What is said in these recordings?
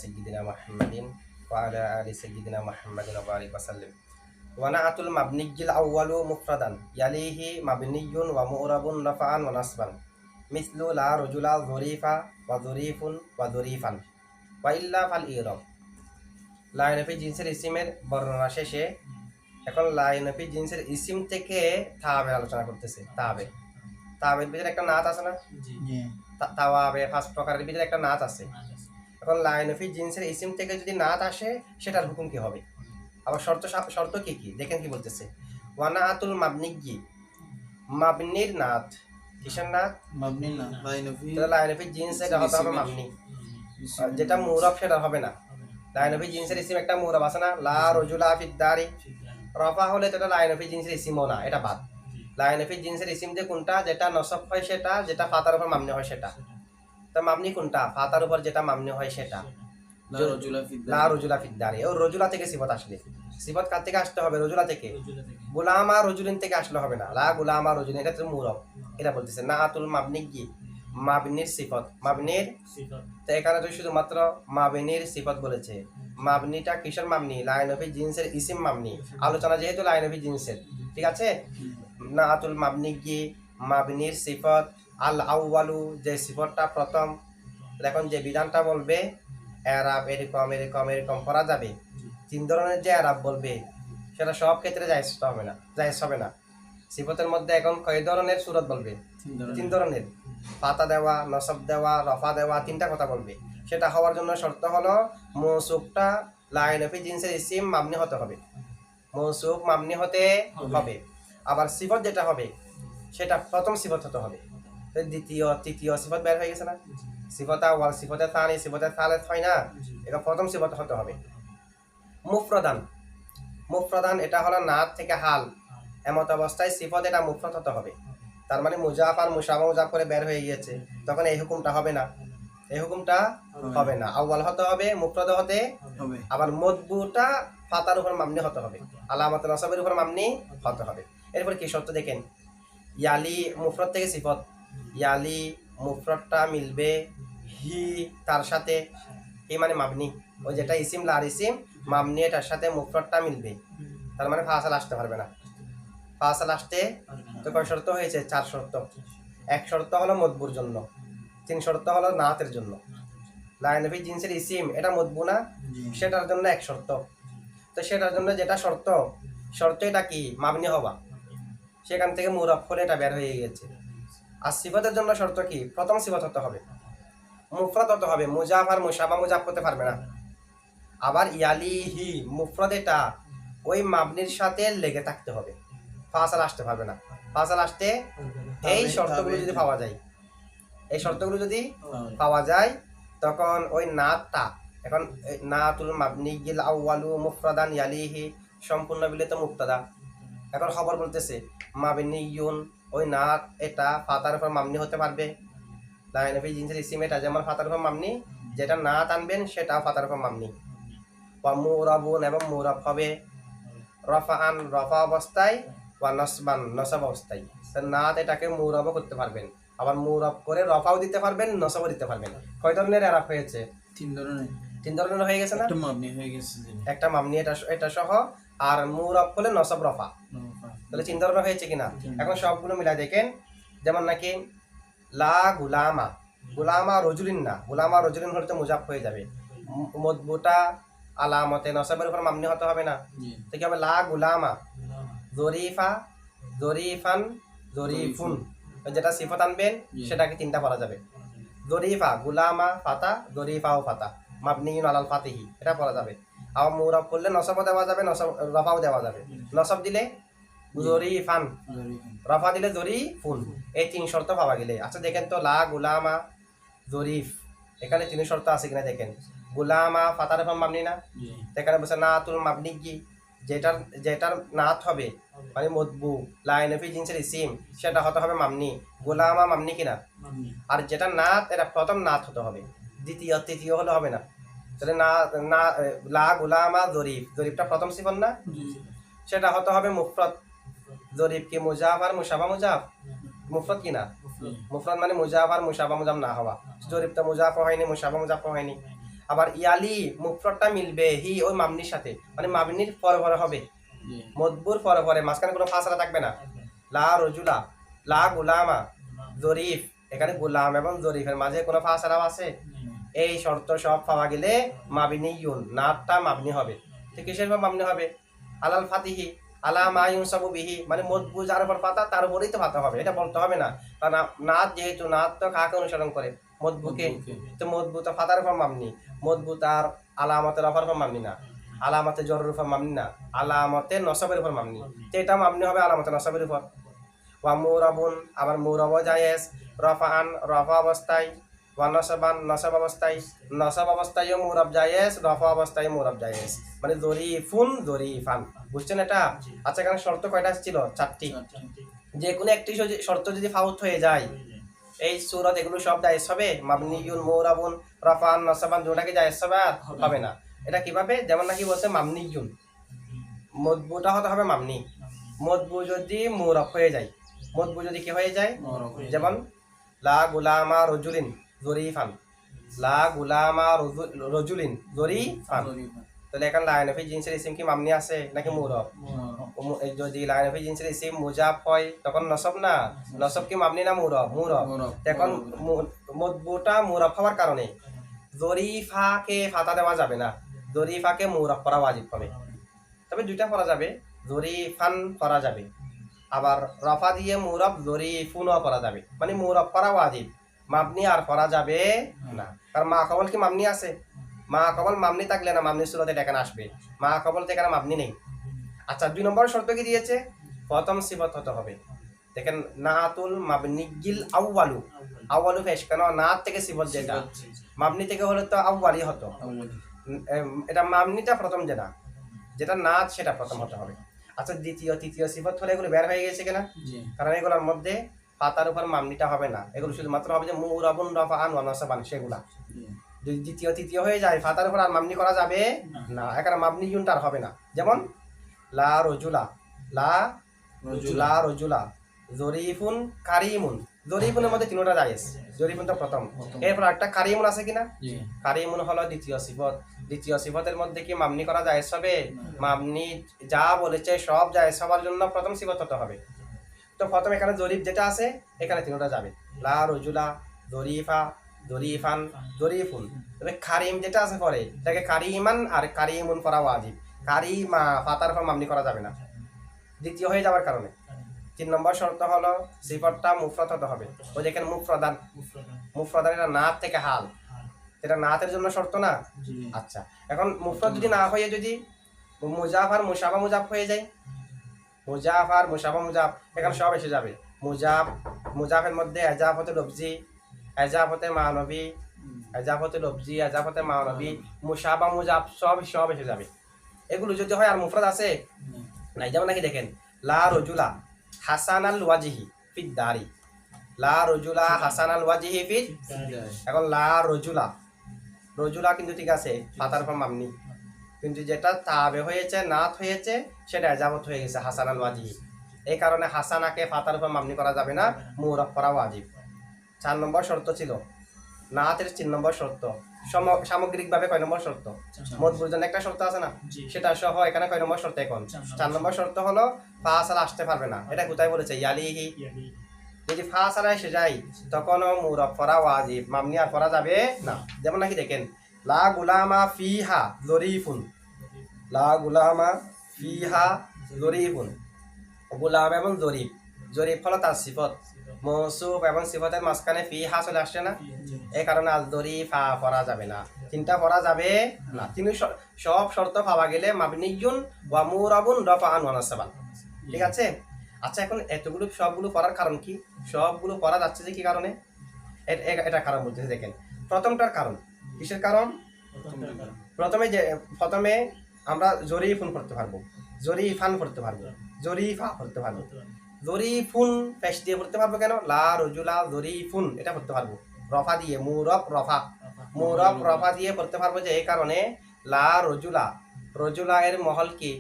সাইয়্যিদিনা মুহাম্মাদিন ওয়া আলা আলি সাইয়্যিদিনা মুহাম্মাদিন ওয়া বারিক ওয়া সাল্লিম। ওয়া নাআতুল মাবনিয়্যিল আউওয়ালু মুফরাদান ইয়ালিহি মাবনিয়্যুন ওয়া মু'রাবুন রাফআন ওয়া নাসবান মিসলু লা রাজুলা যুরিফা ওয়া যুরিফুন ওয়া যুরিফান ওয়া ইল্লা ফাল ইরাব। লাইনফি জিনসের ইসিমের বর্ণনা শেষে এখন লাইনফি জিনসের ইসিম থেকে তাওয়াবের আলোচনা করতেছে। তাওয়াবের ভিতরে একটা নাত আছে না? তাওয়াবে 5 প্রকারের ভিতরে একটা নাত আছে। এখন লাইনফি জিনসের ইসিম থেকে যদি নাত আসে সেটার হুকুম কি হবে? আবার শর্ত কি দেখেন কি বলতেছে। ওয়ানাআতুল মাবনিয়্যি, মাবনির নাত। কিসের নাত? মাবনির নাত। লাইনফি জিনস এটা হতে হবে মাবনি, যেটা মুরাব সেটা হবে না। লাইনফি জিনসের ইসিম একটা মুরাব আছে না, লা রাজুলা ফিদ দারি, রফা হলে এটা লাইনফি জিনসের ইসিমও না, এটা বাদ। লাইনফি জিনসের ইসিম যে কোনটা, যেটা নসব হয় সেটা, যেটা ফাতার উপর মামনি হয় সেটা। তা মামনি কোনটা? ফাতার উপর যেটা মামনি হয় সেটা। লা রাজুলা ফিদ দারি, ও রজুলা থেকে সিফত আসলে, সিফত কার থেকে আসতে হবে? রজুলা থেকে। গুলামা রজুলিন থেকে আসলে হবে না। লা গুলামা রজুলিন, এটা তো মুরাব। এটা বলতেছে নাআতুল মাবনিয়্যি, মাবনির সিফত, মাবনির। তো এখানে তো শুধুমাত্র মাবনির সিফত বলেছে। মাবনিটা কিসের মাবনি? লাইনফি জিনসের ইসিম মাবনি। আলোচনা যেহেতু লাইনফি জিনসের, ঠিক আছে। নাআতুল মাবনিয়্যি, মাবনির সিফত। আল আউয়ালু, যে সিফতটা প্রথম। এখন যে বিধানটা বলবে এরাব এরকম এরকম এরকম করা যাবে, 3 ধরনের যে এরাব বলবে সেটা সব ক্ষেত্রে জায়েজ হবে না। সিফতের মধ্যে এখন কয় ধরনের সূরত বলবে? 3 ধরনের। ফাতা দেওয়া, নসব দেওয়া, রফা দেওয়া, 3টা কথা বলবে। সেটা হওয়ার জন্য শর্ত হলো মৌসুফটা লাইনফি জিনসের ইসিম মাবনি হতে হবে। মৌসুফ মাবনি হতে হবে। আবার সিফত যেটা হবে সেটা প্রথম সিফত হতে হবে। দ্বিতীয় তৃতীয় সিফত বের হয়ে গেছে না? সিফত আউয়াল, সিফতে থানি, সিফতে সালেস হয় না? এটা প্রথম সিফত হতে হবে। মুফরাদান এটা হলো নাত থেকে হাল, এমত অবস্থায় সিফত এটা মুফরদ হতে হবে। তার মানে মুজাফ আর মুশাবা মুজাফ করে বের হয়ে গিয়েছে, তখন এই হুকুমটা হবে না। আউয়াল হতে হবে, মুফরদ হতে হবে। আবার মতবুটা ফাতার উপর মামনি হতে হবে, আলামাত নসবের উপর মামনি হতে হবে। এরপর কি শর্ত দেখেন। ইয়ালি মুফরদ থেকে সিফত, ইয়ালি মুফরদটা মিলবে হি তার সাথে, হি মানে মাবনি, ওই যেটা ইসিম লার ইসিম মামনি, এটার সাথে মুফরদটা মিলবে। তার মানে ফাসাল আসতে পারবে না। ফাসাল আসতে তো কয় শর্ত হয়েছে? 4 শর্ত। 1 শর্ত হলো মতবুর জন্য, 3 শর্ত হলো নাতের জন্য। লাইনফি জিনসের ইসিম এটা মতবু না, সেটার জন্য 1 শর্ত। তো সেটার জন্য যেটা শর্ত এটা কি? মাবনি হওয়া। সেখান থেকে মুরাব হলে এটা বের হয়ে গেছে। আর সিফতের জন্য শর্ত কি? প্রথম সিফত হতে হবে, মুফরদ হতে হবে, মুজাফ আর মুশাবা মুজাফ করতে পারবে না। আবার ইয়ালিহি মুফরদ এটা ওই মাবনির সাথে লেগে থাকতে হবে, ফাসাল আসতে পারবে না। ফাসাল আসতে এই শর্তগুলো যদি পাওয়া যায়, তখন ওই নাতটা, এখন নাতুল মাবনিয়্যিল আউয়ালু মুফরাদান ইয়ালিহি সম্পূর্ণ বিলে তো মুবতাদা। এখন খবর বলতেছে মাবনিয়্যুন, ওই নাত এটা ফাতার উপর মামনি হতে পারবে। লাইনফি জিনসের ইসিম এটা যেমন ফাতার উপর মামনি, যেটা নাত আনবেন সেটাও ফাতার উপর মামনি। ওয়া মুরাবুন, এবং মুরাব হবে। রফাআন, রফা অবস্থায়। ওয়া নসবান, নসব অবস্থায়। নাত এটাকে মুরাব করতে পারবেন, আবার মুরাব করে রফাও দিতে পারবেন, নসবও দিতে পারবেন। কয় ধরনের এরাব হয়েছে? 3 ধরনের হয়ে গেছে না? একটা মামনি এটা সহ, আর মুরাব হলে নসব রফা, তাহলে 3 ধরনের হয়েছে কিনা? এখন সবগুলো মিলাই দেখেন। যেমন নাকি লা গুলামা, গুলামা রজুলিন না, গুলামা রজুলিন হলে তো মুজাফ হয়ে যাবে। মতবুটা আলামতে নসবের উপর মামনি হতে হবে না? তো কি হবে? লা গুলামা জরিফা, জরিফান, জরিফুন, যেটা সিফত আনবেন সেটাকে 3টা পড়া যাবে। জরিফা গুলামা ফাতা, জরিফাও ফাতা, মাবনিয়ুন আলাল ফাতিহি, এটা পড়া যাবে। আবার মুরাব করলে নসবও দেওয়া যাবে, নসব রফাও দেওয়া যাবে। নসব দিলে জরিফান, রফা দিলে জরিফুন। এই 3 শর্ত পাওয়া গেলে, আচ্ছা দেখেন তো লা গুলামা জরিফ, এখানে 3 শর্ত আছে কিনা দেখেন। গুলামা ফাতার উপর মামনি না? এখানে বলছে নাতুল মাবনিয়্যি, যেটার নাত হবে মানে মতবু লাইনফি জিনসের ইসিম, সেটা হতে হবে মামনি। গুলামা মামনি কিনা? আর যেটা নাত এটা প্রথম নাত হতে হবে, দ্বিতীয় তৃতীয় হলে হবে না। তাহলে না লা গুলামা জরিফ, জরিফটা প্রথম সিফত না? সেটা হতে হবে মুফরদ। জরিফ কি মুজাফ আর মুশাবা মুজাফ? মুফরদ কিনা? মুফরদ মানে মুজাফ আর মুশাবা মুজাফ না হওয়া। জরিফটা মুজাফ হয়নি, মুশাবা মুজাফ হয়নি। আবার ইয়ালি মুফরদটা মিলবে হি ওই মাবনির সাথে, মানে মাবনির পরে পরে হবে, মদবুর পরে পরে, মাঝখানে কোনো ফাসলা থাকবে না। লা রজুলা, লা গুলামা, জরিফ, এখানে গুলাম এবং জরিফের মাঝে কোনো ফাসলা আছে? এই শর্ত সব পাওয়া গেলে মাবনিয়ুন, নাতটা মাবনি হবে। তো কিসের উপর মাবনি হবে? আলাল ফাতিহি, আলা মা ইউনসাবু বিহি, মানে মদবু যার উপর পাতা তার উপরেই তো পাতা হবে, এটা বলতে হবে না। কারণ নাত যেহেতু, নাত তো কাকে অনুসরণ করে? মদবুকে। তো মদবু তো ফাতার উপর মাবনি, মদবু তার আলামতের উপর মাবনি না, আলামতে জরুর উপর মাবনি না, আলামতে নসবের উপর মাবনি। তো এটা মাবনি হবে আলামতে নসবের উপর। ওয়া মুরাবুন, আবার মুরাব জায়েজ, রফাআন রফা অবস্থায়, ওয়া নসবান নসব অবস্থায়, নসব অবস্থায়ও মুরাব জায়েজ, রফা অবস্থায় মুরাব জায়েজ, মানে জরিফুন জরিফান। বুঝছেন এটা? আচ্ছা, এখানে শর্ত কয়টা ছিল? 4টি। যে কোনো একটি শর্ত যদি ফাউত হয়ে যায়, এই সূরাত এগুলো সব জায়েজ হবে। মাবনিয়ুন, মুরাবুন, রফাআন, নসবান দুটাকে জায়েজ হবে? আর হবে না। এটা কিভাবে? যেমন নাকি বলছে মাবনিয়ুন, মদবুটা হতে হবে মাবনি। মদবু যদি মুরাব হয়ে যায়, মদবু যদি কি হয়ে যায়? যেমন লা গুলামা রজুলিন জরিফান, লা গুলামা রজুলিন জরিফান, তাহলে এখানে লাইনফি জিনসের ইসিম কি মাবনি আছে নাকি মুরাব? যদি লাইনফি জিনসের ইসিম মুজাফ হয় তখন নসব না, নসব কি মাবনি না মুরাব? মুরাব। এখন মদবুটা মুরাব হওয়ার কারণে জরিফাকে ফাতা দেওয়া যাবে না, জরিফাকে মুরাব করা ওয়াজিব হবে। তবে দুইটা করা যাবে, জরিফান করা যাবে, আবার রফা দিয়ে মুরাব জরিফুনও করা যাবে, মানে মুরাব করা ওয়াজিব, মাবনি আর করা যাবে না। কারণ মা কবল কি মাবনি আছে? মা কবল মাবনি থাকলে না মাবনি সূরাতে এখানে আসবে, মা কবল তো এখানে মাবনি নেই। আচ্ছা, 2 নম্বর শর্ত কি দিয়েছে? প্রথম সিফত হতে হবে। দেখেন, নাতুল মাবনিগিল আউয়ালু, আউয়ালু ফেশ, কেন? নাত থেকে সিফত যেটা, মাবনি থেকে হলে তো আউয়ালি হতো। এটা মাবনিটা প্রথম, যেটা যেটা নাত সেটা প্রথম হতে হবে। আচ্ছা, দ্বিতীয় তৃতীয় সিফত হলে এগুলো বের হয়ে গেছে কিনা? কারণ এগুলোর মধ্যে পাতার উপর মামনিটা হবে না, এগুলো শুধুমাত্র হবে যে মুরাবুন রফাআন ওয়া নসবান, সেগুলা। যদি দ্বিতীয় তৃতীয় হয়ে যায়, ফাতার উপর আর মামনি করা যাবে না, এখানে মাবনি ইউনটার হবে না। যেমন লা রজুলা, লা রজুলা, জরিফুন কারিমুন, জরিফুনের মধ্যে 3টা জায়েজ, জরিফুন তো প্রথম, এরপর একটা কারিমুন আছে কিনা? কারিমুন হলো দ্বিতীয় সিফত। দ্বিতীয় সিফতের মধ্যে কি মামনি করা জায়েজ হবে? মামনি যা বলেছে সব জায়েজ হওয়ার জন্য প্রথম সিফত হতে হবে। তো প্রথম এখানে জরিফ যেটা আছে, এখানে 3টা যাবে, লা রজুলা, জরিফা, জরিফান, জরিফুন। তবে কারিম যেটা আছে পরে, এটাকে কারিমান আর কারিমুন করা ওয়াজিব, কারিমা ফাতার উপর মামনি করা যাবে না, দ্বিতীয় হয়ে যাওয়ার কারণে। 3 নম্বর শর্ত হলো সিফতটা মুফরদ হতে হবে। ওই দেখেন মুফরদান, মুফরদান এটা নাত থেকে হাল, এটা নাতের জন্য শর্ত না? আচ্ছা, এখন মুফরদ যদি না হয়ে যদি মুজাফ আর মুশাবা মুজাফ হয়ে যায়, মুজাফ আর মুশাবা মুজাফ, এখানে সব এসে যাবে। মুজাফ, মুজাফের মধ্যে এজাফতে লফজি, এজাফতে মানবী, এজাফতে লফজি, এজাফতে মানবী, মুশাবা মুজাফ সব এসে যাবে। এগুলো যদি হয় আর মুফরদ আছে নাই, যেমন নাকি দেখেন লা রজুলা হাসান আল ওয়াজিহি ফিদ দারি, লা রজুলা হাসান আল ওয়াজিহি ফিদ, এখন লা রজুলা, রজুলা কিন্তু ঠিক আছে ফাতার উপর মামনি, কিন্তু যেটা তাবে হয়েছে নাত হয়েছে সেটা এজাবত হয়ে গেছে হাসান আল ওয়াজিহি, এই কারণে হাসানাকে ফাতার উপর মামনি করা যাবে না, মুরাব করা ওয়াজিব। 4 নম্বর শর্ত ছিল নাতের 3 নম্বর শর্ত, সামগ্রিকভাবে কয় নম্বর শর্ত? মজবুর জন্য একটা শর্ত আছে না, সেটা সহ এখানে কয় নম্বর শর্ত? এখন 4 নম্বর শর্ত হলো ফাসালা আসতে পারবে না। এটা কোথায় বলেছে? ইয়ালিহি, যদি ফাসালা এসে যায় তখনও মুরাব করা ওয়াজিব, মামনি আর করা যাবে না। যেমন নাকি দেখেন লা গুলামা ফিহা জরিফুন, লা গুলামা ফিহা জরিফুন, গুলাম এবং জরিফ, জরিফ হলো তার সিফত, মৌসুফ এবং সিফতের মাঝখানে ফিহা চলে আসছে না, এই কারণে আল জরিফা পড়া যাবে না, 3টা পড়া যাবে না। সব শর্ত পাওয়া গেলে মাবনিয়ুন ওয়া মুরাবুন রফাআন ওয়া নাসবান, ঠিক আছে? আচ্ছা, এখন এতগুলো সবগুলো পড়ার কারণ কি? সবগুলো পড়া যাচ্ছে যে কি কারণে? এটা কারণ বলতেছে, দেখেন প্রথমটার কারণ। কিসের কারণ? প্রথমে আমরা জরিফুন করতে পারবো, জরিফান করতে পারবো, জরিফা করতে পারবো, জরিফুন পেশ দিয়ে করতে পারবো। কেন? লা রজুলা জরিফুন এটা করতে পারবো, রফা দিয়ে মুরব রফা, মুরব রফা দিয়ে করতে পারবো, যে এই কারণে লা রজুলা, রজুলা এর মহল কি?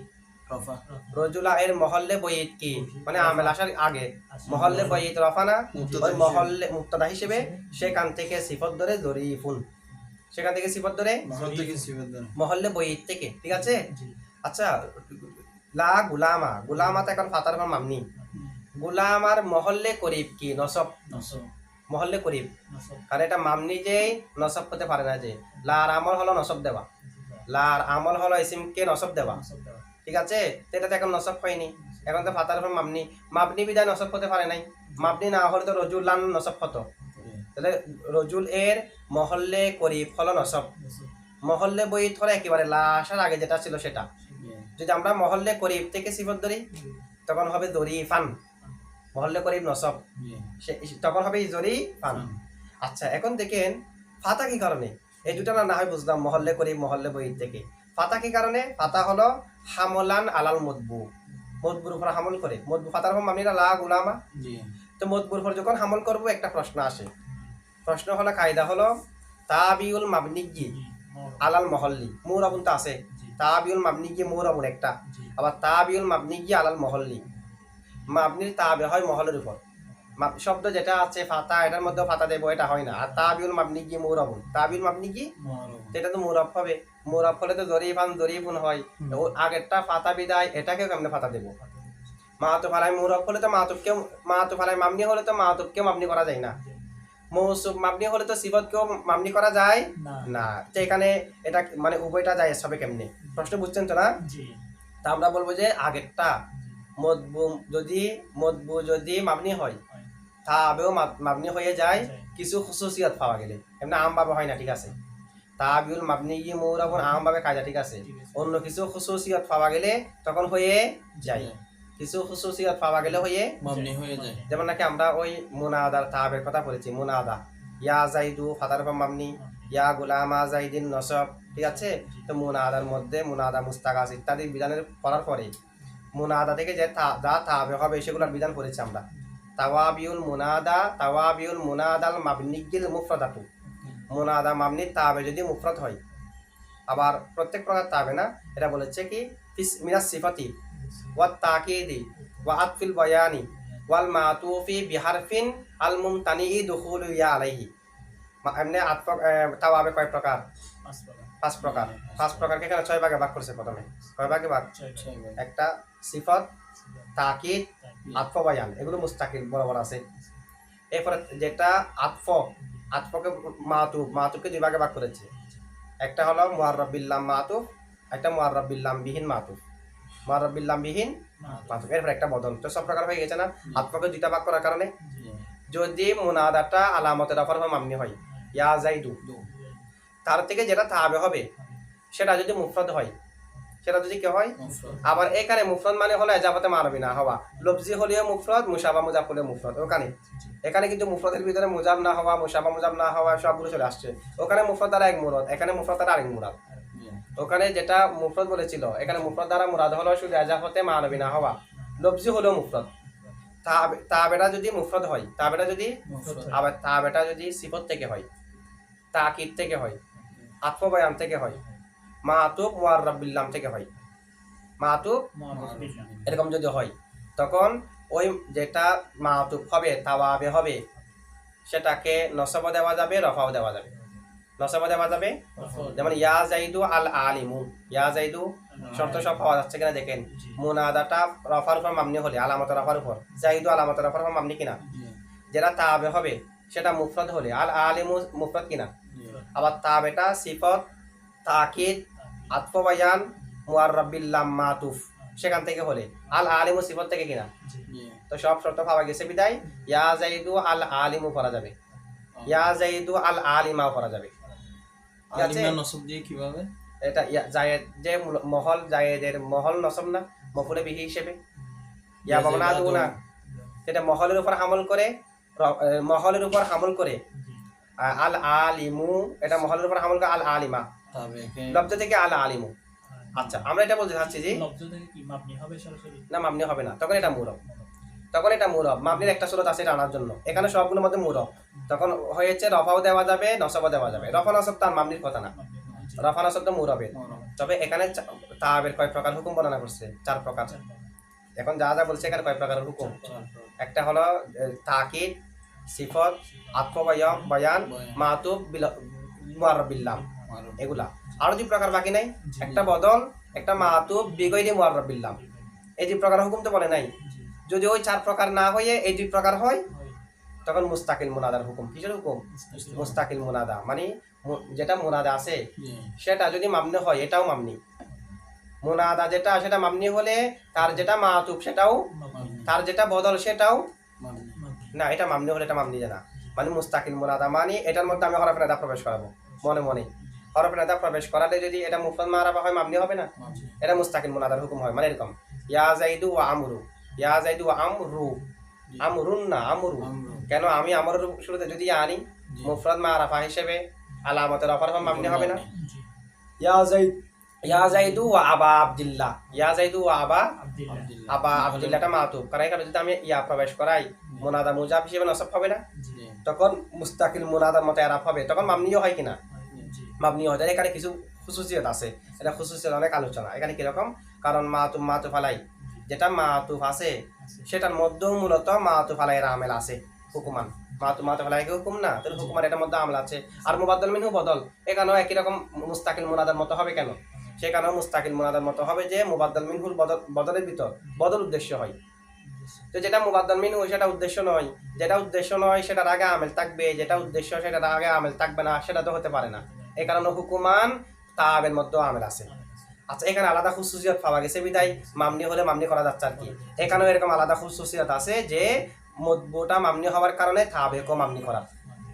রফা। রজুলা এর মহল্লে বইত কি? মানে আমেল আসার আগে মহল্লে বইত রফা না, ওই মহল্লে মুক্তাদা হিসেবে সেখান থেকে সিফত ধরে জরিফুন। সেখান থেকে সিফত ধরে মহল্লে বইত থেকে, ঠিক আছে। আচ্ছা, লা গুলামা, গুলামা তো এখন ফাতার উপর মামনি। গুলামার মহল্লে করিব কি নসব, মহল্লে করিব, কারণ এটা মামনি যে নসব করতে পারে না। যে লার আমল হলো নসব দেওয়া, লার আমল হলো ইসিমকে নসব দেওয়া, ঠিক আছে। তো এটা তো এখন নসব হয়নি, এখন তো ফাতার উপর মামনি, মাবনি বিদায় নসব করতে পারে নাই। মাবনি না হলে তো রজুল লান নসব হতো, তাহলে রজুল এর মহল্লে করিব হলো নসব, মহল্লে বইত হলো একেবারে লা আসার আগে যেটা ছিল সেটা। যদি আমরা মহল্লে করিব থেকে সিফত ধরি তখন হবে জরিফান, মহল্লে করিব নসব, তখন হবে জরিফান। আচ্ছা, এখন দেখেন ফাতা কি কারণে, এই দুটা না হয় বুঝলাম, মহল্লে করিব মহল্লে বইত থেকে। ফাতা কি কারণে, ফাতা হলো হামলান আলাল মদবু, মদবুর উপর হামল করে। মদবু ফাতার উপর মামনিরা লা গুলামা, তো মদবুর উপর যখন হামল করব একটা প্রশ্ন আসে। প্রশ্ন হলো, কায়দা হলো তাবিউল মাবনিয়্যি আলাল মহল্লি, মুরাবুন তো আছে, তাবিউল মাবনিয়্যি মুরাবুন একটা, আবার তাবিউল মাবনিয়্যি আলাল মহল্লি, মাবনির তাবে হয় মহলের উপর। শব্দ যেটা আছে ফাতা, এটার মধ্যে ফাতা দেবো, এটা হয় না। আর তাবিউল মাবনিয়্যি মুরাবুন, তাবিউল মাবনিয়্যি এটা তো মুরাব হবে, মুরাব হলে তো জরিফান জরিফুন হয়। আগেরটা ফাতা বিদায়, এটাকেও কেমনে ফাতা দেবো। মাতুফ আলাই মুরাব হলে তো মাতুফকেও, মাতুফ আলাই মামনি হলে তো মাতুফকেও মামনি করা যায় না। মৌসুফ মামনি হলে তো সিফতকেও মামনি করা যায় না। তো এখানে এটা মানে উভয়টা যায় সবে কেমনে, প্রশ্ন বুঝছেন তো না? তা আমরা বলবো যে আগেরটা মদবু যদি মামনি হয় তাবেও মামনি হয়ে যায় কিছু খুসুসিয়ত পাওয়া গেলে, এমনি আমভাবে হয় না, ঠিক আছে। তাবিউল মাবনিয়্যি মুরাবুন আমভাবে কায়দা, ঠিক আছে। অন্য কিছু খুসুসিয়ত পাওয়া গেলে তখন হয়ে যায়, কিছু খুসুসিয়ত পাওয়া গেলে হয়ে মামনি হয়ে যায়। যেমন নাকি আমরা ওই মুনাদার তাবের কথা বলেছি, মুনাদা ইয়া জাইদু ফাতার উপর মামনি, ইয়া গুলামা জাইদিন নসব, ঠিক আছে। তো মুনাদার মধ্যে মুনাদা মুস্তাগাস ইত্যাদি বিধানের পড়ার পরে মুনাদা থেকে যে তাবে হবে সেগুলোর বিধান করেছি আমরা। তাওয়াবিউল মুনাদা, তাওয়াবিউল মুনাদাল মাবনিয়্যিল মুফরাদাতু, মুনাদা মাবনি তাবে যদি মুফরাদ হয়, আবার প্রত্যেক প্রকার তাবে না, এটা বলেছে কি মিনাস সিফাতি ওয়াত তাকিদি ওয়া আতফিল বায়ানি ওয়াল মাতুফি বিহারফিন আল মুমতানিই দুখুলু ইয়া আলাইহি। এমনি তাওয়াবে কয় প্রকার? পাঁচ প্রকার। পাঁচ প্রকারকে এখানে 6 ভাগে ভাগ করছে। প্রথমে কয় ভাগে ভাগ? একটা সিফত, তাকিদ, আতফ, বায়ান, এগুলো মুস্তাকিল বরাবর আছে। এরপরে যেটা আতফকে মাতুফকে 2 ভাগে ভাগ করেছে। একটা হলো মুআররাব বিল্লাম মাতুফ, একটা মুআররাব বিল্লাম বিহীন মাতুফ, মুআররাব বিল্লাম বিহীন মাতুফ। এরপর একটা বদল, তো সব প্রকার হয়ে গেছে না। আতফকে 2টা ভাগ করার কারণে যদি মুনাদাটা আলামতে রফার হয় মামনি হয়, ইয়া জাইদু, তার থেকে যেটা তাবে হবে সেটা যদি মুফরাদ হয়, সেটা যদি কি হয়, আবার এখানে মুফরাদ মানে হলো এজাফাতে মারবি না হওয়া, লফজি হলেও মুফরাদ, মুশাবা মুজাব হলেও মুফরাদ। এখানে কিন্তু মুফরাদের ভিতরে মুজাব না হওয়া, মুশাবা মুজাব না হওয়া সবগুলো চলে আসছে। ওখানে মুফরাদ দ্বারা এক মুরাদ, এখানে মুফরাদ দ্বারা আরেক মুরাদ। ওখানে যেটা মুফরাদ বলেছিল, এখানে মুফরাদ দ্বারা মুরাদ হলো শুধু এজাফাতে মারবি না হওয়া, লফজি হলেও মুফরাদ। তাবেটা যদি মুফরাদ হয়, তাবেটা যদি আবার তাবেটা যদি সিফত থেকে হয়, তাকিদ থেকে হয়, আতফ বায়ান থেকে হয়, মাতুফ মুআররাব বিল্লাম থেকে হয়, মাতুফ এরকম যদি হয়, তখন ওই যেটা মাতুফ হবে তাওয়াবে হবে সেটাকে নসব দেওয়া যাবে, রফাও দেওয়া যাবে। নসব দেওয়া যাবে, যেমন ইয়া জাইদু আল আলিমু, ইয়া জাইদু শর্ত সব পাওয়া যাচ্ছে কিনা দেখেন। মুনাদাটা রফার উপর মামনি হলে আলামত রফার উপর, জাইদু আলামত রফার উপর মামনি কিনা। যেটা তাবে হবে সেটা মুফরাদ হলে আল আলিমু মুফরাদ কিনা। আবার তাবেটা সিফত, তাকিদ, আতফ বায়ান, মুআররাব বিল্লাম মাতুফ সেখান থেকে হলে আল আলিমু সিফত থেকে কিনা। তো সব শর্ত পাওয়া গেছে বিদায় ইয়া জাইদু আল আলিমু পড়া যাবে, ইয়া জাইদু আল আলিমাও পড়া যাবে। আলিমা নসব দিয়ে কিভাবে? এটা জায়েদ যে মহল, জায়েদের মহল নসব না, মফুলে বিহি হিসেবে। ইয়া বামনাদুনা এটা মহলের উপর হামল করে, মহলের উপর হামল করে আল আলিমু, এটা মহলের উপর হামল করে আল আলিমা, লব্জ থেকে আল আলিমু। আচ্ছা, আমরা এটা বলতে চাচ্ছি যে লব্জ থেকে কি মাবনি হবে সরাসরি? না, মাবনি হবে না, তখন এটা মুরব। তখন এটা মুরব, মাবনির একটা সুরত আছে এটা আনার জন্য। এখানে সবগুলোর মধ্যে মুরব, তখন হয়েছে রফাও দেওয়া যাবে, নসবও দেওয়া যাবে। রফা নসব তার মাবনির কথা না, রফা নসব তো মুরবের। তবে এখানে তাবের কয় প্রকার হুকুম বর্ণনা করছে? 4 প্রকার। এখন যা যা বলছে এখানে কয় প্রকার হুকুম? একটা হলো তাকিদ, সিফত, আতফ বায়ান, মাতুফ মুআররাব বিল্লাম, এগুলা আরো 2 প্রকার বাকি নাই, একটা বদল, একটা মাতুব বিগৈরি মুআররাব বিল্লাম, এই 2 প্রকার হুকুম তো বলে নাই। যদি ওই 4 প্রকার না হয়ে এই 2 প্রকার হয় তখন মুস্তাকিল মুনাদার হুকুম। কিসের হুকুম? মুস্তাকিল মুনাদা, মানে যেটা মুনাদা আছে সেটা যদি মামনি হয় এটাও মামনি, মুনাদা যেটা সেটা মামনি হলে তার যেটা মাতুব সেটাও, তার যেটা বদল সেটাও না, এটা মামনি হলে এটা মামনি না, মানে মুস্তাকিল মুনাদা, মানে এটার মধ্যে আমি হরফে নাদা প্রবেশ করাবো মনে মনে, হরফে নাদা প্রবেশ করালে যদি এটা মুফরাদ মারাফা হয় মামনি হবে না, এটা মুস্তাকিল মুনাদার হুকুম হয়। মানে এরকম ইয়া যাইদু ওয়া আমরু, ইয়া যাইদু ওয়া আমরু, আমরুন না আমরু, কেন আমি আমরের শুরুতে যদি আনি মুফরাদ মারাফা হিসেবে আলামতের রফার মামনি হবে না। ইয়া যাইদ, ইয়া যাইদু ওয়া আবা আব্দুল্লাহ, ইয়া যাইদু ওয়া আবা আবা আব্দুল্লাহটা মাতুব, কারণ এখানে যদি আমি ইয়া প্রবেশ করাই মুনাদা মুজাব হিসেবে নসব হবে না, তখন মুস্তাকিল মুনাদার মতো এরাফ হবে, তখন মামনিও হয় কিনা, মামনি হয়। এখানে কিছু খুসুসিয়ত আছে, এটা খুসুসিয়ত অনেক আলোচনা। এখানে কিরকম, কারণ মাতুব মাতুফ আলাই যেটা মাতুফ আছে সেটার মধ্যেও মূলত মাতুফ আলাইয়ের আমেল আছে হুকুমান, মাতুফ আলাইকে হুকুম না, তাহলে হুকুমান এটার মধ্যে আমল আছে। আর মুবাদ্দাল মিনহু বদল, এখানেও একই রকম মুস্তাকিল মুনাদার মতো হবে, কেন সেখানেও মুস্তাকিল মুনাদার মতো হবে, যে মুবাদ্দাল মিনহুর বদলের ভিতর বদল উদ্দেশ্য হয়। তো যেটা মুবাদ্দাল মিনহু সেটা উদ্দেশ্য নয়, যেটা উদ্দেশ্য নয় সেটার আগে আমেল থাকবে, যেটা উদ্দেশ্য সেটার আগে আমেল থাকবে না, সেটা তো হতে পারে না। এই কারণে হুকুমান তাবের মধ্যেও আমেল আছে। আচ্ছা, এখানে আলাদা খুসুসিয়ত পাওয়া গেছে বিদায় মামনি হলে মামনি করা যাচ্ছে আর কি। এখানেও এরকম আলাদা খুসুসিয়ত আছে যে মতবুটা মামনি হওয়ার কারণে তাবেকও মামনি করা,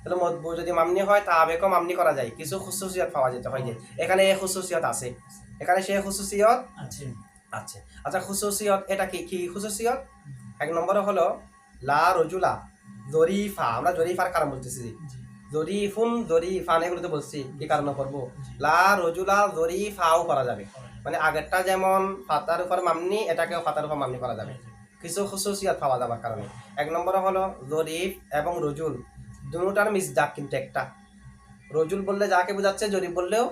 তাহলে মতবু যদি মামনি হয় তাবেকও মামনি করা যায়, কিছু খুসুসিয়ত পাওয়া যেতে হয়, যে এখানে এই খুসুসিয়ত আছে, এখানে সেই খুসুসিয়ত আছে। আচ্ছা, খুসুসিয়ত এটা কি কি খুসুসিয়ত? এক নম্বরে হলো লা রজুলা জরিফা, আমরা জরিফার কারণ বলতেছি, জরিফুন জরিফান এগুলো তো বলছি, কি কারণে করবো, লা রজুলা জরিফাও করা যাবে, মানে আগেরটা যেমন ফাতার উপর মামনি এটাকেও ফাতার উপর মামনি করা যাবে, কিছু খুসুসিয়াত পাওয়া যাবার কারণে। এক নম্বরে হলো জরিফ এবং রজুল দুটার মিসদাক কিন্তু একটা, রজুল বললে যাকে বোঝাচ্ছে, জরিফ বললেও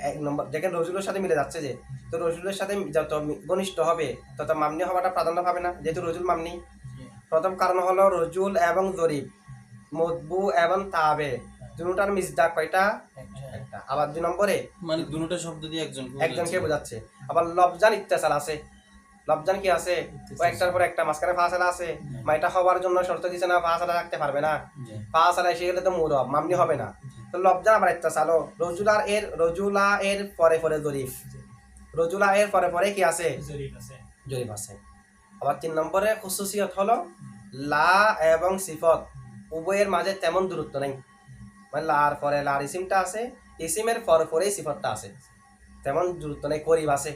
এক নম্বর দেখেন রজুলের সাথে মিলে যাচ্ছে, যে তো রজুলের সাথে যত ঘনিষ্ঠ হবে তত মামনি হওয়াটা প্রাধান্য পাবে না, যেহেতু রজুল মামনি। প্রথম কারণ হলো রজুল এবং জরিফ, মতবু এবং তাবে দুটার মিসদাক কয়টা? একটা। আবার 2 নম্বরে মানে দুটো শব্দ দিয়ে একজনকে বোঝাচ্ছে। আবার লফজান ইত্তেসাল আছে, লফজান কি আছে, ও একটার পর একটা মাঝখানে ফাসালা আছে, মা এটা হওয়ার জন্য শর্ত দিছে না, ফাসালা রাখতে পারবে না, ফাসালা এসে গেলে তো মুরব মামনি হবে না, তো লফজান আবার ইত্তেসাল, রজুলা এর পরে পরে জরিফ, রজুলা এর পরে পরে কি আছে? জরিফ আছে। আবার 3 নম্বরে খুসুসিয়ত হলো লা এবং সিফত উভয়ের মাঝে তেমন দূরত্ব নেই, মানে লার পরে লার ইসিমটা আছে, ইসিমের পরে পরেই সিফতটা আছে, তেমন দূরত্ব নেই, করিব আছে।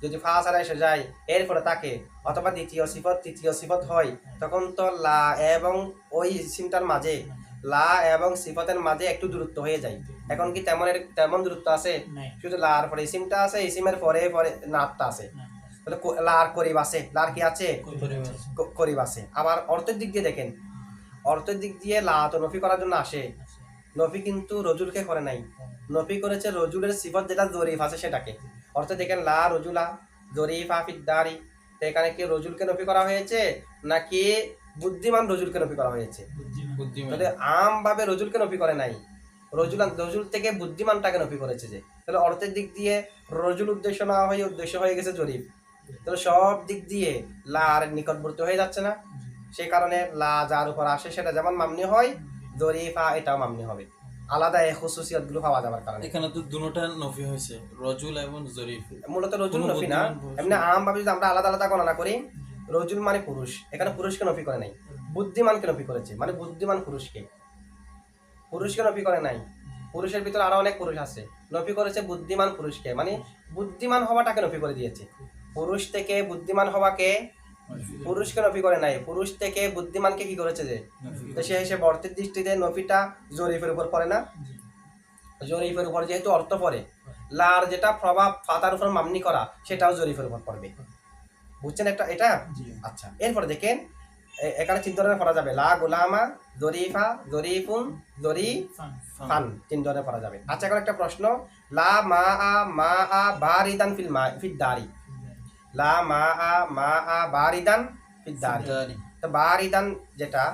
যদি ফাসালা এসে যায় এরপরে তাকে, অথবা দ্বিতীয় সিফত হয়, তখন তো লা এবং ওই ইসিমটার মাঝে, লা এবং সিফতের মাঝে একটু দূরত্ব হয়ে যায়। এখন কি তেমন দূরত্ব আছে? শুধু লার পরে ইসিমটা আছে, ইসিমের পরে পরে নাতটা আছে, তাহলে লার করিব আছে, লার কি আছে? করিব আছে। আবার অর্থের দিক দিয়ে দেখেন, অর্থের দিক দিয়ে লা তো নফি করার জন্য আসে, নফি কিন্তু রজুলকে করে নাই, নফি করেছে রজুলের সিফত যেটা জরিফ আছে সেটাকে। অর্থ দেখেন লা রজুলা জরিফা ফিদ্দারি, তো এখানে কি রজুলকে নফি করা হয়েছে নাকি বুদ্ধিমান রজুলকে নফি করা হয়েছে? তাহলে আমভাবে রজুলকে নফি করে নাই, রজুল থেকে বুদ্ধিমানটাকে নফি করেছে, যে তাহলে অর্থের দিক দিয়ে রজুল উদ্দেশ্য না হয়ে উদ্দেশ্য হয়ে গেছে জরিফ, তাহলে সব দিক দিয়ে লা আর নিকটবর্তী হয়ে যাচ্ছে না, সেই কারণে লা যার উপর আসে সেটা যেমন মামনি হয়, জরিফা এটাও মামনি হবে, আলাদা এই খুসুসিয়ত গুলো পাওয়া যাবার কারণে। এখানে তো দুটোটা নফি হয়েছে, রজুল এবং জরিফ, মূলত রজুল নফি না, এমনি আম ভাবে যদি আমরা আলাদা আলাদা গণনা করি, রজুল মানে পুরুষ, এখানে পুরুষকে নফি করে নাই, বুদ্ধিমানকে নফি করেছে, মানে বুদ্ধিমান পুরুষকে নফি করে নাই, পুরুষের ভিতরে আরো অনেক পুরুষ আছে, নফি করেছে বুদ্ধিমান পুরুষকে, মানে বুদ্ধিমান হওয়াটাকে নফি করে দিয়েছে, পুরুষ থেকে বুদ্ধিমান হওয়াকে, পুরুষকে নফি করে নাই, পুরুষ থেকে বুদ্ধিমানকে কি করেছে, যে তো সে হিসেবে অর্থের দৃষ্টিতে নফিটা জরিফের উপর পড়ে না, জরিফের উপর যেহেতু অর্থ পড়ে, লার যেটা প্রভাব ফাতার উপর মামনি করা সেটাও জরিফের উপর পড়বে, বুঝছেন একটা এটা? আচ্ছা, এরপরে দেখেন এখানে 3 ধরনের পড়া যাবে, লা গোলামা জরিফা জরিফুন জরিফান, 3 ধরনের পড়া যাবে। আচ্ছা, এখন একটা প্রশ্ন, লা মা আ বারিদান ফিল দারি, লা মা আ বারিদান ফিল দারি, তো বারিদান যেটা,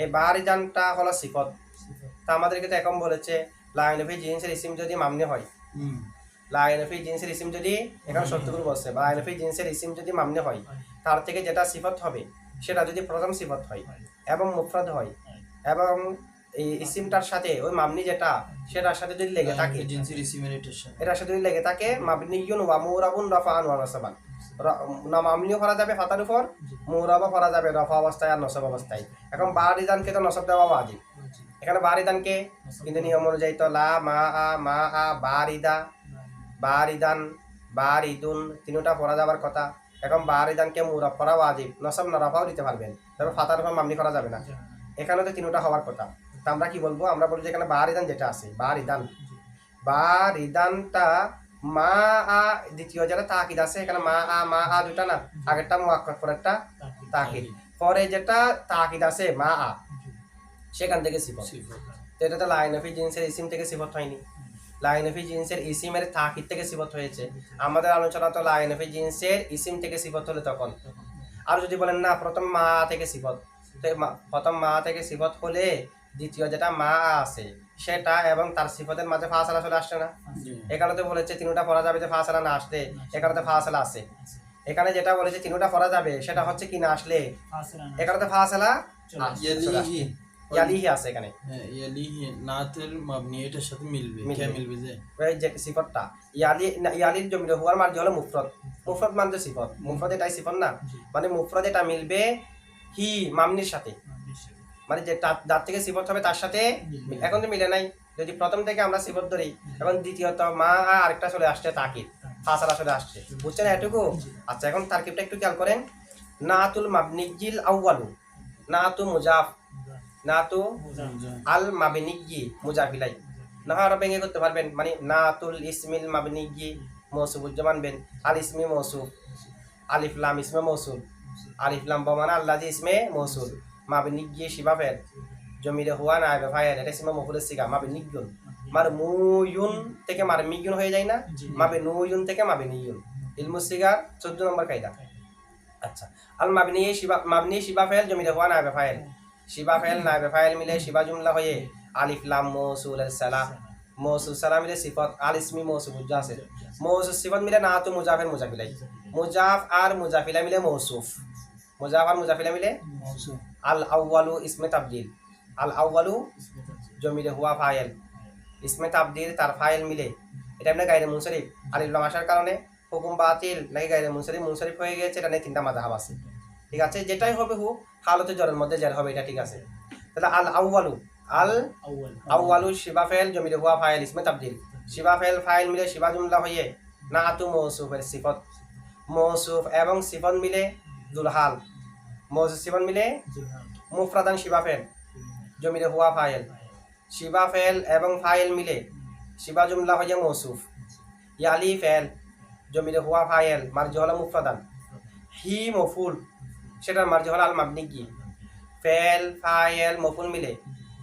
এই বারিদানটা হলো সিফত, তা আমাদেরকে তো এখন বলেছে লাইনফি জিন্সের ইসিম যদি মামনি হয়, লাইনফি জিন্সের ইসিম যদি এখানে শর্তগুলো বলছে, লাইনফি জিন্সের ইসিম যদি মামনি হয়, তার থেকে যেটা সিফত হবে সেটা যদি প্রথম সিফত হয় এবং মুফরাদ হয় এবং এই ইসিমটার সাথে ওই মামনি যেটা সেটার সাথে যদি লেগে থাকে, জিন্সের ইসিমের এটার সাথে এটার সাথে যদি লেগে থাকে, মাবনিয়ুন ওয়া মুরাবুন রাফাআন ওয়া নাসাবান, না মামনিও করা যাবে ফাতার উপর, মুরাবা করা যাবে রফা অবস্থায় আর নসব অবস্থায়। এখন বারিদানকে তো নসব দেওয়া ওয়াজিব, এখানে বারিদানকে কিন্তু নিয়ম অনুযায়ী তো লা মা আ বারিদা, বারিদান, বারিদুন তিনটা পড়া যাবার কথা। এখন বারিদানকে মুরাব করা ওয়াজিব, নসব না রফাও দিতে পারবেন, তবে ফাতার উপর মামনি করা যাবে না। এখানে তো তিনটা হওয়ার কথা, তা আমরা কি বলবো? আমরা বলবো যে এখানে বারিদান যেটা আছে, বারিদান, বারিদানটা মা আ দ্বিতীয় যেটা তাকিদ আছে, এখানে মা আ দুটা না, আগেরটা মুআক্কাদ পরেরটা তাকিদ, পরে যেটা তাকিদ আছে মা আ সেখান থেকে সিফত। তো এটা তো লাইনফি জিন্সের ইসিম থেকে সিফত হয়নি, লাইনফি জিন্সের ইসিমের তাকিদ থেকে সিফত হয়েছে। আমাদের আলোচনা তো লাইনফি জিন্সের ইসিম থেকে সিফত হলে তখন। আর যদি বলেন না প্রথম মা থেকে সিফত, তো প্রথম মা থেকে সিফত হলে দ্বিতীয় যেটা মা আছে সেটা এবং তার সিফতের মাঝে ফাসালা চলে আসছে না। এখানে তো বলেছে তিনটা পড়া যাবে যে ফাসালা না আসলে, এখানে তো ফাসালা আছে। এখানে যেটা বলেছে তিনটা পড়া যাবে সেটা হচ্ছে কি না আসলে, এখানে তো ফাসালা ইয়ালিহি ইয়ালিহি আছে এখানে, হ্যাঁ ইয়ালিহি নাতের মাবনি এটার সাথে মিলবে, কে মিলবে যে ওই যে সিফতটা ইয়ালির জমির হুয়ার মার্জি হলো মুফরদ, মুফরদ মানে তো সিফত, মুফরদ এটাই সিফত না, মানে মুফরদ এটা মিলবে হি মামনির সাথে, মানে যে যার থেকে সিফত হবে তার সাথে। এখন তো মিলে নাই, যদি প্রথম থেকে আমরা সিফত ধরি, এখন দ্বিতীয়ত মা আরেকটা চলে আসছে তাকিদ, ফাসালা চলে আসছে, বুঝছেন এটুকু? আচ্ছা এখন তারকিবটা একটু খেয়াল করেন। নাতুল মাবনিয়িল আউয়ালু, নাতু মুজাফ, নাতু আল মাবনিয়্যি মুজাফিলাই, না আরো ভেঙে করতে পারবেন, মানে নাতুল ইসমিল মাবনিয়্যি মৌসুফ জামানবেন, আল ইসমি মৌসুফ, আলিফ লাম ইসমে মৌসুল, আলিফ লাম বমানা আল্লাযী ইসমে মৌসুল, মাবনিয়্যি শিবা ফেল, জমিরে হুয়া নায়েবে ফাইল, এটা ইসমে মফউলের সিগা, মাবনিয়্যুন, মারমুয়ুন থেকে মারমিয়ুন হয়ে যায় না, মাবনুয়ুন থেকে মাবনিয়ুন, ইলমুস সিগা 14 নম্বর কায়দা। আচ্ছা আল মাবনি শিবা ফেল জমিরে হুয়া নায়েবে ফাইল, শিবা ফেল নায়েবে ফাইল মিলে শিবা জুমলা হয়ে আলিফ লাম মৌসুলের সালা, মৌসুল সালা মিলে সিফত, আল ইসমি মৌসুফ জাসির, মৌসুফ সিফত মিলে নাতু মুজাফের মুজাফিলাই, মুজাফ আর মুজাফিলা মিলে মৌসুফ, মুজাফ আর মুজাফিলা মিলে আল আউয়ালু ইসমে তাবদিল, আল আউয়ালু জমিরে হুয়া ফাইল, ইসমে তাবদিল তার ফাইল মিলে, এটা এমনি গায়রে মুনসারিফ, আলিফ লাম আসার কারণে হুকুম বাতিল নাকি গায়রে মুনসারিফ, মুনসারিফ হয়ে গেছে, এটা নিয়ে তিনটা মাযহাব আছে, ঠিক আছে? যেটাই হবে হোক হালতে জরের মধ্যে জের হবে, এটা ঠিক আছে। তাহলে আল আউয়ালু, আল আউয়ালু শিবা ফেল জমিরে হুয়া ফাইল ইসমে তাবদিল, শিবা ফেল ফাইল মিলে শিবা জুমলা হয়ে নাতু মৌসুফের সিফত, মৌসুফ এবং সিফত মিলে দুলহাল, মৌসুফ সিফত মিলে মুফরাদান শিবা ফেল জমিরে হুয়া ফাইল, শিবা ফেল এবং ফাইল মিলে শিবা জুমলা হয়ে মৌসুফ, ইয়ালি ফেল জমিরে হুয়া ফাইল মারজি হলো মুফরাদান, হি মফুল সেটার মারজি হলো আল মাবনিয়্যি, ফেল ফাইল মফুল মিলে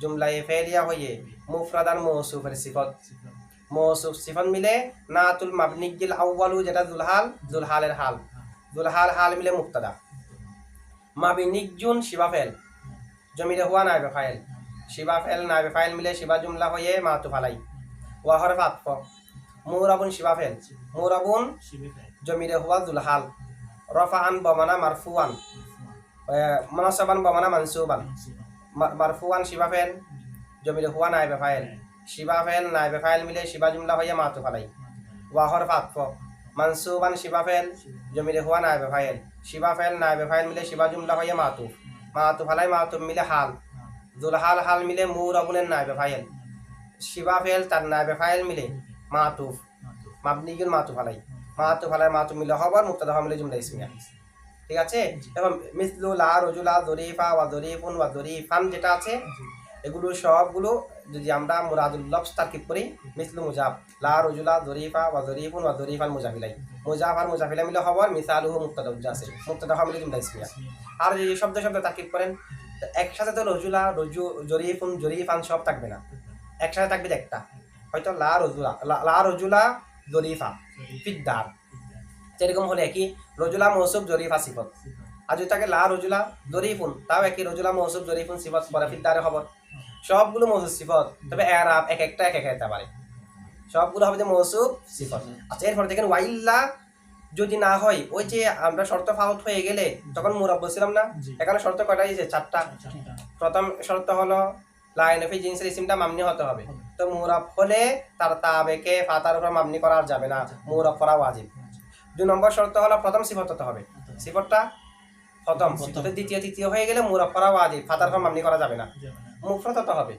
জুমলায়ে ফেলিয়া হয়ে মুফরাদান মৌসুফের সিফত, মৌসুফ সিফত মিলে নাতুল মাবনিয়্যিল আউয়ালু যেটা দুলহাল, দুলহালের হাল, দুলহাল হাল মিলে মুক্তাদা, মাবনিয়্যুন শিবা ফেল জমিরে হুয়া নায়েবে ফাইল, শিবা ফেল নায়েবে ফাইল মিলে শিবা জুমলা হয়ে মাতুফ আলাই, ওয়া হরফ আতফ, মুরাবুন শিবা ফেল, মুরাবুন জমিরে হুয়া দুলহাল, রফাআন বমানা মারফুআন, মুনাসাবান বমানা মানসুবান, মারফুআন শিবা ফেল জমিরে হুয়া নায়েবে ফাইল, শিবা ফেল নায়েবে ফাইল মিলে শিবা জুমলা হয়ে মাতুফ আলাই, ওয়া হরফ আতফ, মানসুবান শিবা ফেল জমিরে হুয়া নায়েবে ফাইল, শিবা ফেল নায়েবে ফাইল মিলে শিবা জুমলা হয়ে মাতুফ, মাতুফ আলাই মাতুফ মিলে হাল, দুলহাল হাল মিলে মুরাবুনের নায়েবে ফাইল, শিবা ফেল তার নায়েবে ফাইল মিলে মাতুফ, মাবনিয়ুন মাতুফ আলাই, মাতুফ আলাই মাতুফ মিলে খবর, মুক্তাদা মিলে জুমলা ইসমিয়া, ঠিক আছে? এবং মিসলু লা রজুলা যরিফা ওয়া যরিফুন ওয়া যরিফান যেটা আছে এগুলো সবগুলো যদি আমরা মুরাদুল লফজ তারকিব করি, মিসলু মুজাফ, লা রজুলা যরিফা ওয়া যরিফুন ওয়া যরিফান মুজাফিলাই, মুজাফ আর মুজাফিলা মিলে খবর, মিসালুহু মুক্তাদা জাসির, মুক্তাদা মিলে জুমলা ইসমিয়া। আর যদি শব্দ শব্দ তারকিব করেন একসাথে তো রজুলা রজু জরিফুন জরিফান সব থাকবে না, একসাথে থাকবে একটা, হয়তো লা রজুলা জরিফা ফিদ্দার, এরকম হলে কি রজুলা মৌসুফ জরিফা সিফত, আর যদি থাকে লা রজুলা জরিফুন তাও একই রজুলা মৌসুফ জরিফুন সিফত পরে ফিদ্দারে খবর, সবগুলো মৌসুফ সিফত, তবে এরাব এক একটা এক এক হতে পারে, সবগুলো হবে যে মৌসুফ সিফত। আচ্ছা, এরপরে দেখেন ওয়াইল্লা যদি না হয়, ওই যে আমরা শর্ত ফাউট হয়ে গেলে তখন মুরাব বলছিলাম না, এখানে শর্ত কয়টা দিয়েছে? চারটা। প্রথম শর্ত হলো লাইনফি জিন্সের ইসিমটা মামনি হতে হবে। তো মুরাব হলে তার তাবেকে ফাতার উপর মামনি করা যাবে না, মুরাব করা ওয়াজিব। 2 নম্বর শর্ত হলো প্রথম সিফত হতে হবে, সিফতটা প্রথম, তো দ্বিতীয় তৃতীয় হয়ে গেলে মুরাব করা ওয়াজিব, ফাতার উপর মামনি করা যাবে না। মুফরদ হতে হবে,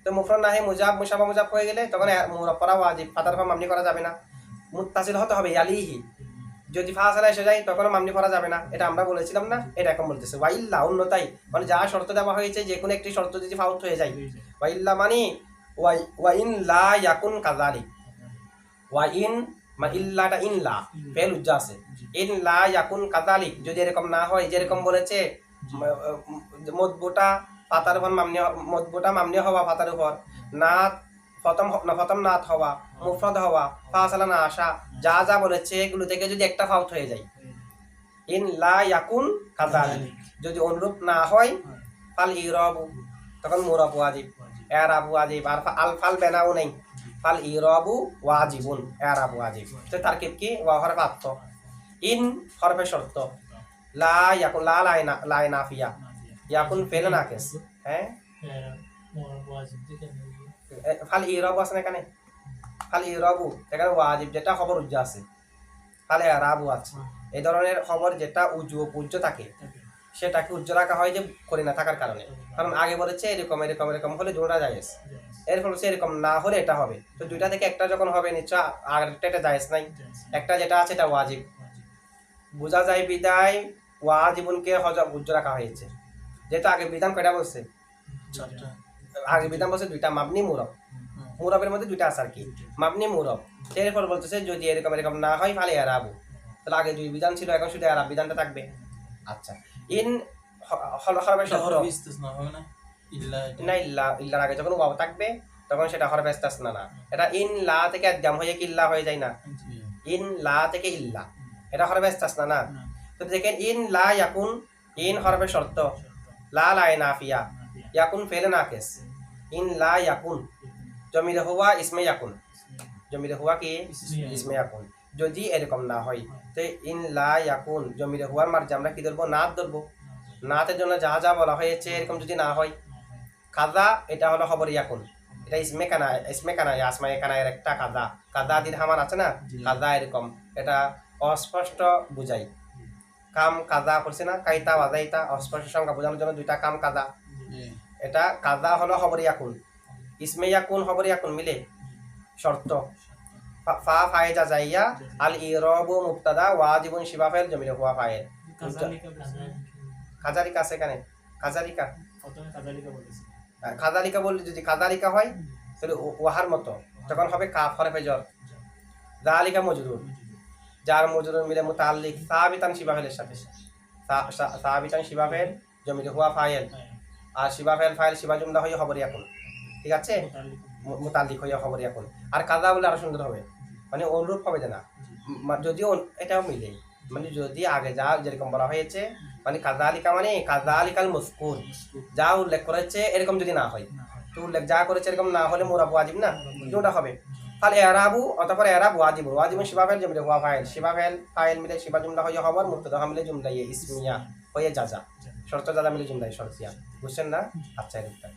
তো মুফরদ না হয়ে মুজাব মুশাবা মুজাব হয়ে গেলে তখন মুরাব করা ওয়াজিব, ফাতার উপর মামনি করা যাবে না। মুত্তাসিল হতে হবে ইয়ালিহি, যদি ফাসালা এসে যায় তখন মামনি করা যাবে না, এটা আমরা বলেছিলাম না, এটা এখন বলতেছে। ওয়াইল্লা অন্যতাই, মানে যা শর্ত দেওয়া হয়েছে যে কোনো একটি শর্ত যদি ফাউট হয়ে যায়, ওয়াইল্লা মানে ওয়াইন লা ইয়াকুন কাযালিক, ওয়াইন মানে ইল্লাটা ইনলা ফেল উজ্জা আছে, ইন লা ইয়াকুন কাযালিক, যদি এরকম না হয় যেরকম বলেছে মদবুটা পাতার উপর মামনি, মদবুটা মামনি হওয়া পাতার উপর, না প্রথম নাত হওয়া, মুফরদ হওয়া, ফাসালা না আসা, যা যা বলেছে এগুলো থেকে যদি একটা ফাউট হয়ে যায়, ইন লা ইয়াকুন কাযালিক, যদি অনুরূপ না হয়, ফাল ইরাবু, তখন মুরাব ওয়াজিব, ইরাবু ওয়াজিব। আর আল ফাল বেনাও নেই, ফাল ইরাবু ওয়াজিবুন, ইরাবু ওয়াজিব। তো তারকিব কি? ওয়া হরফ আতফ, ইন হরফে শর্ত, লা ইয়াকুন লা লা নাফিয়া, ইয়াকুন ফেল নাকিস, হ্যাঁ ফাল ইরাবু আছে না এখানে, ফাল ইরাবু এখানে ওয়াজিব যেটা খবর উজ্জা আছে, ফাল ইরাবু আছে। এই ধরনের খবর যেটা উজ্জ থাকে সেটাকে উজ্জ্ব রাখা হয় যে করে না থাকার কারণে, কারণ আগে বলেছে এরকম এরকম এরকম হলে দুটোটা জায়েজ, এর ফলে এরকম না হলে এটা হবে। তো দুইটা থেকে একটা যখন হবে নিশ্চয় আরেকটা এটা জায়েজ নাই, একটা যেটা আছে এটা ওয়াজিব, বোঝা যায় বিদায় ওয়াজিবুনকে উজ্জ্ব রাখা হয়েছে, যেটা আগে বিধান কয়টা বলছে? আগে বিধান বলছে দুইটা, মাবনি মুরব, মুরবের মধ্যে দুইটা আছে আর কি, মাবনি মুরব। এরপর বলতেছে যদি এরকম এরকম না হয় ফালে এরাবু, তাহলে আগে দুই বিধান ছিল, এখন শুধু এরাব বিধানটা থাকবে। আচ্ছা, ইন হরফে শর্ত না, ইল্লার আগে যখন ওয়াও থাকবে তখন সেটা হরফে ইস্তিসনা না, এটা ইন লা থেকে একদম হয়ে কি ইল্লা হয়ে যায় না, ইন লা থেকে ইল্লা, এটা হরফে ইস্তিসনা না। তো দেখেন ইন লা ইয়াকুন, ইন হরফে শর্ত, লা লা নাফিয়া, ইয়াকুন ফেল নাকিস, ইন লা ইয়াকুন জমির হুয়া ইসমে ইয়াকুন, জমির হুয়া কি ইসমে ইয়াকুন, যদি এরকম না হয় তো ইন লা ইয়াকুন জমির হুয়ার মার্জে আমরা কি ধরবো? নাত ধরবো। নাতের জন্য যা যা বলা হয়েছে এরকম যদি না হয়, কাজা এটা হলো খবর ইয়াকুন, এটা ইসমে কানা আসমায়ে কানায়ের একটা কাজা, কাজা দিন হামান আছে না, কাজা এরকম, এটা অস্পষ্ট বুঝাই, কাম কাজা করছে না, কাইতা ওয়াজাইতা, অস্পষ্ট সংখ্যা বোঝানোর জন্য দুইটা কাম কাজা, এটা কাজা হলো খবর ইয়াকুন, ইসমে ইয়াকুন খবর ইয়াকুন মিলে শর্ত, ফা ফায়েজা যাইয়া আল ইরাবু মুবতাদা ওয়াজিবুন শিবা ফাইল জমির হুয়া ফাইল। কাজালিকা আছে এখানে, কাজালিকা খাজালিকা বললে যদি কাজালিকা হয় তাহলে ওয়াহার মতো তখন হবে কাফ হরফে জর, যালিকা মজরুর, যার মজরুর মিলে মুতাআল্লিক সাবিতান শিবা ফাইলের সাথে, সাবিতান শিবা ফাইল জমির হুয়া ফাইল, আর শিবা ফাইল শিবা জুমলা হয়ে খবর ইয়াকুন, ঠিক আছে, মুতাআল্লিক হয়ে খবর ইয়াকুন। আর কাজা বলে আরো সুন্দর হবে, মানে অনুরূপ হবে যে না, যদিও এটাও মিলে, মানে যদি আগে যা যেরকম বলা হয়েছে, মানে কাজালিকা মানে কাজালিকাল মুসকুর, যা উল্লেখ করেছে এরকম যদি না হয়, তো উল্লেখ যা করেছে এরকম না হলে মুরাব ওয়াজিব না, কোনটা হবে? তাহলে এরাবু অতঃপর এরাব ওয়াজিব, ওয়াজিব শিবা ফাইল জমির হুয়া ফাইল, শিবা ফাইল মিলে শিবা জুমলা হয়ে খবর, মুবতাদা মিলে জুমলা ইসমিয়া হয়ে যাজা, শর্ত যাজা মিলে জুমলা শর্তিয়া, বুঝছেন না? আচ্ছা এরকম।